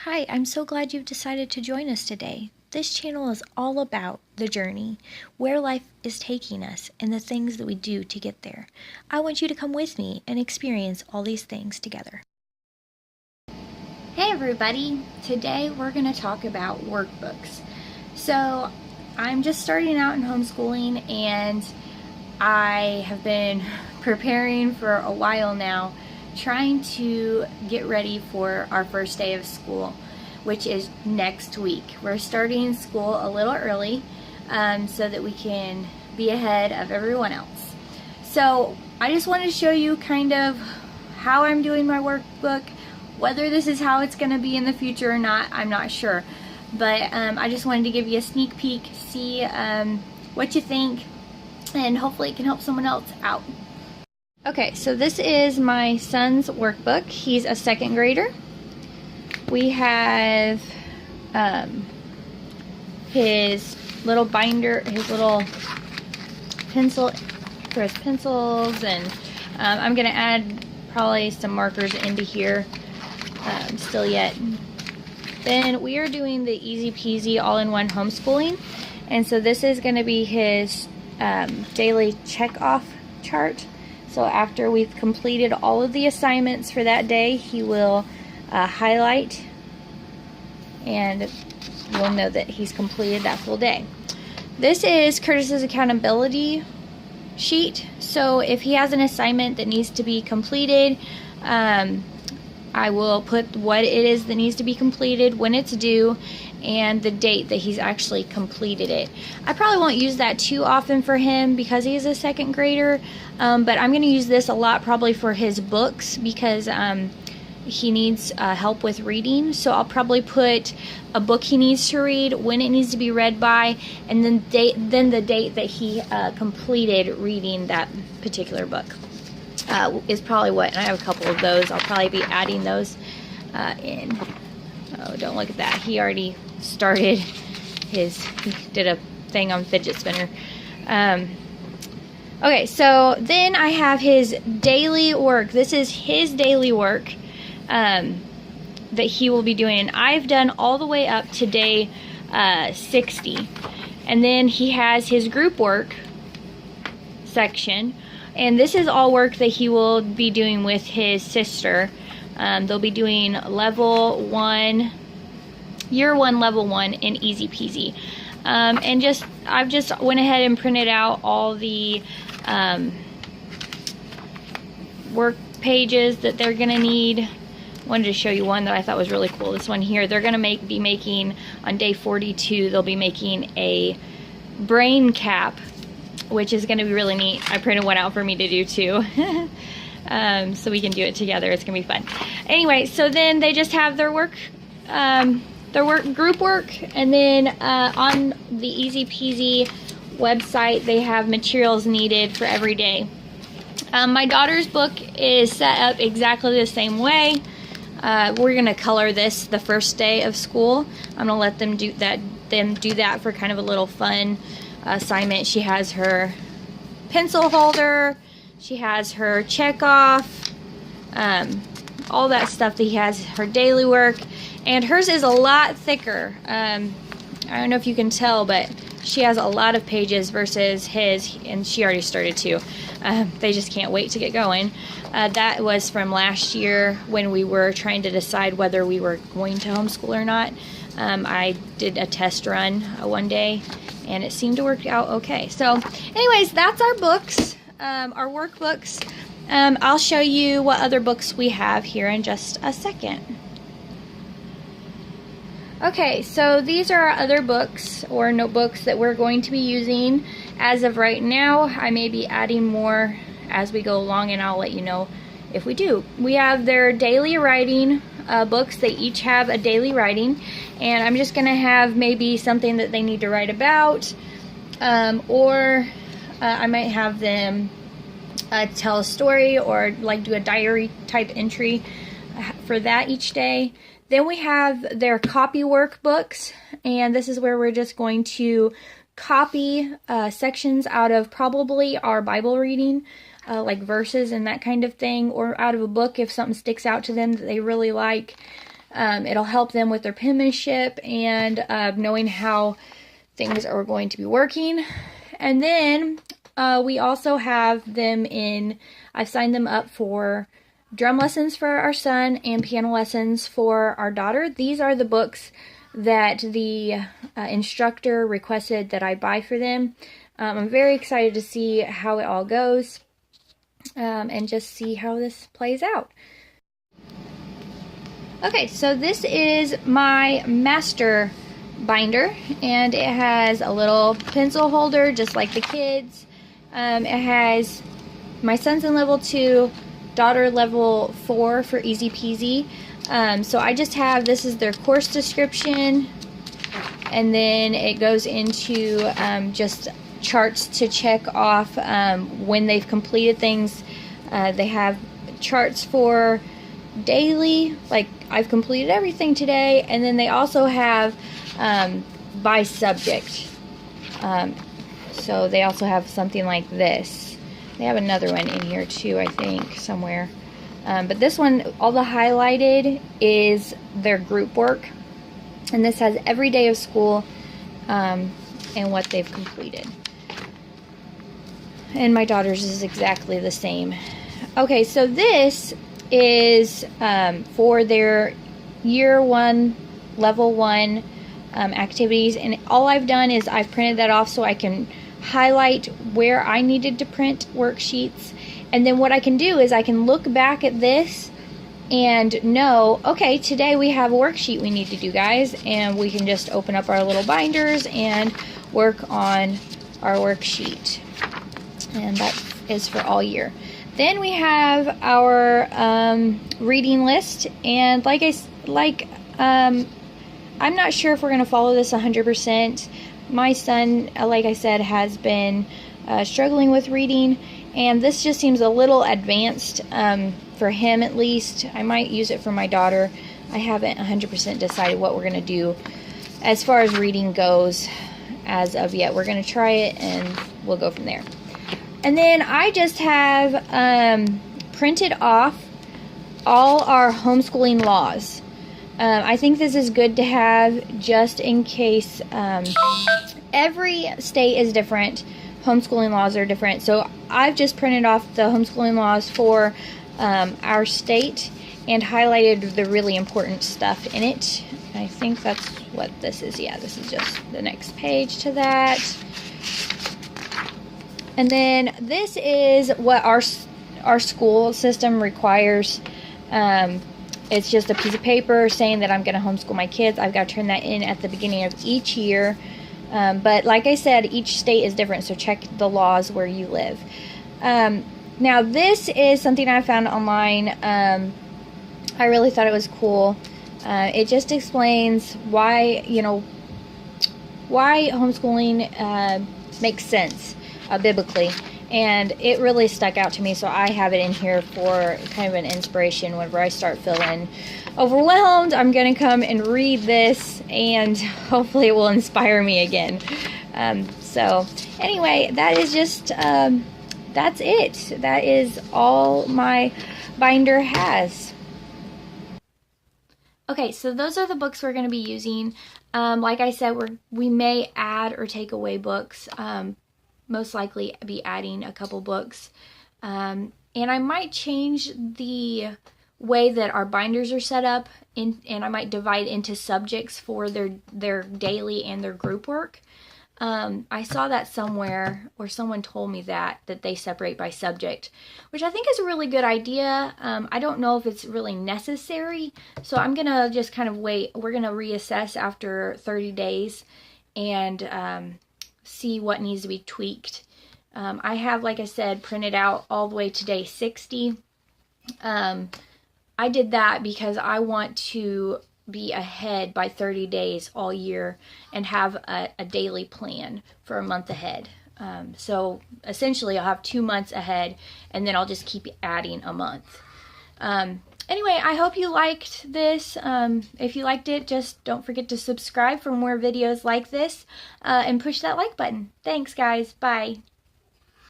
Hi, I'm so glad you've decided to join us today. This channel is all about the journey, where life is taking us, and the things that we do to get there. I want you to come with me and experience all these things together. Hey everybody! Today we're going to talk about workbooks. So, I'm just starting out in homeschooling and I have been preparing for a while now, trying to get ready for our first day of school, which is next week. We're starting school a little early so that we can be ahead of everyone else. So I just wanted to show you kind of how I'm doing my workbook. Whether this is how it's going to be in the future or not, I'm not sure. But I just wanted to give you a sneak peek, see what you think, and hopefully it can help someone else out. Okay, so this is my son's workbook. He's a second grader. We have his little binder, his little pencil for his pencils, and I'm going to add probably some markers into here still yet. Then we are doing the easy peasy all-in-one homeschooling, and so this is going to be his daily check-off chart. So after we've completed all of the assignments for that day, he will highlight, and we'll know that he's completed that full day. This is Curtis's accountability sheet. So if he has an assignment that needs to be completed, I will put what it is that needs to be completed, when it's due, and the date that he's actually completed it. I probably won't use that too often for him because he is a second grader, but I'm going to use this a lot probably for his books because he needs help with reading. So I'll probably put a book he needs to read, when it needs to be read by, and then the date that he completed reading that particular book. Is probably what, and I have a couple of those. I'll probably be adding those in. Oh, don't look at that. He already started he did a thing on fidget spinner. Okay, so then I have his daily work. This is his daily work that he will be doing, and I've done all the way up to day 60. And then he has his group work section. And this is all work that he will be doing with his sister. They'll be doing level 1, year 1, level 1 in easy peasy. And I've just went ahead and printed out all the work pages that they're gonna need. Wanted to show you one that I thought was really cool. This one here, they're gonna be making on day 42. They'll be making a brain cap, which is going to be really neat. I printed one out for me to do too. So we can do it together. It's going to be fun. Anyway, so then they just have their work, group work, and then on the Easy Peasy website, they have materials needed for every day. My daughter's book is set up exactly the same way. We're going to color this the first day of school. I'm going to let them do that for kind of a little fun assignment. She has her pencil holder, she has her check off, all that stuff that he has, her daily work, and hers is a lot thicker. I don't know if you can tell, but she has a lot of pages versus his, and she already started too. They just can't wait to get going. That was from last year when we were trying to decide whether we were going to homeschool or not. I did a test run one day, and it seemed to work out okay. So anyways, that's our books, our workbooks. I'll show you what other books we have here in just a second. Okay, so these are our other books or notebooks that we're going to be using as of right now. I may be adding more as we go along, and I'll let you know if we do. We have their daily writing books. They each have a daily writing, and I'm just gonna have maybe something that they need to write about, or I might have them tell a story or like do a diary type entry for that each day. Then we have their copy workbooks, and this is where we're just going to copy sections out of probably our Bible reading, like verses and that kind of thing, or out of a book if something sticks out to them that they really like. It'll help them with their penmanship and knowing how things are going to be working. And then we also have them in, I've signed them up for drum lessons for our son and piano lessons for our daughter. These are the books that the instructor requested that I buy for them. I'm very excited to see how it all goes and just see how this plays out. Okay, so this is my master binder, and it has a little pencil holder just like the kids. It has my son's in level 2, daughter level 4 for easy peasy. So I just have, this is their course description, and then it goes into just charts to check off when they've completed things. They have charts for daily, like I've completed everything today, and then they also have by subject. So they also have something like this. They have another one in here too, I think, somewhere. But this one, all the highlighted is their group work. And this has every day of school and what they've completed. And my daughter's is exactly the same. Okay, so this is for their year 1, level 1 activities. And all I've done is I've printed that off so I can highlight where I needed to print worksheets. And then what I can do is I can look back at this and know, okay, today we have a worksheet we need to do, guys, and we can just open up our little binders and work on our worksheet. And that is for all year. Then we have our reading list, and I'm not sure if we're going to follow this 100%. My son, like I said, has been struggling with reading, and this just seems a little advanced for him at least. I might use it for my daughter. I haven't 100% decided what we're going to do as far as reading goes as of yet. We're going to try it and we'll go from there. And then I just have printed off all our homeschooling laws. I think this is good to have just in case. Every state is different. Homeschooling laws are different. So I've just printed off the homeschooling laws for our state and highlighted the really important stuff in it. I think that's what this is. Yeah, this is just the next page to that. And then this is what our school system requires. It's just a piece of paper saying that I'm going to homeschool my kids. I've got to turn that in at the beginning of each year. But like I said, each state is different, so check the laws where you live. Now this is something I found online. I really thought it was cool. It just explains why, why homeschooling makes sense biblically. And it really stuck out to me, so I have it in here for kind of an inspiration. Whenever I start feeling overwhelmed, I'm going to come and read this, and hopefully it will inspire me again. So anyway, that is just, that's it. That is all my binder has. Okay, so those are the books we're going to be using. Like I said, we may add or take away books. Most likely be adding a couple books. And I might change the way that our binders are set up, and I might divide into subjects for their daily and their group work. I saw that somewhere, or someone told me that they separate by subject, which I think is a really good idea. I don't know if it's really necessary, so I'm going to just kind of wait. We're going to reassess after 30 days and see what needs to be tweaked. I have, like I said, printed out all the way to day 60. I did that because I want to be ahead by 30 days all year and have a daily plan for a month ahead. So essentially I'll have 2 months ahead, and then I'll just keep adding a month. Anyway, I hope you liked this. If you liked it, just don't forget to subscribe for more videos like this, and push that like button. Thanks, guys. Bye.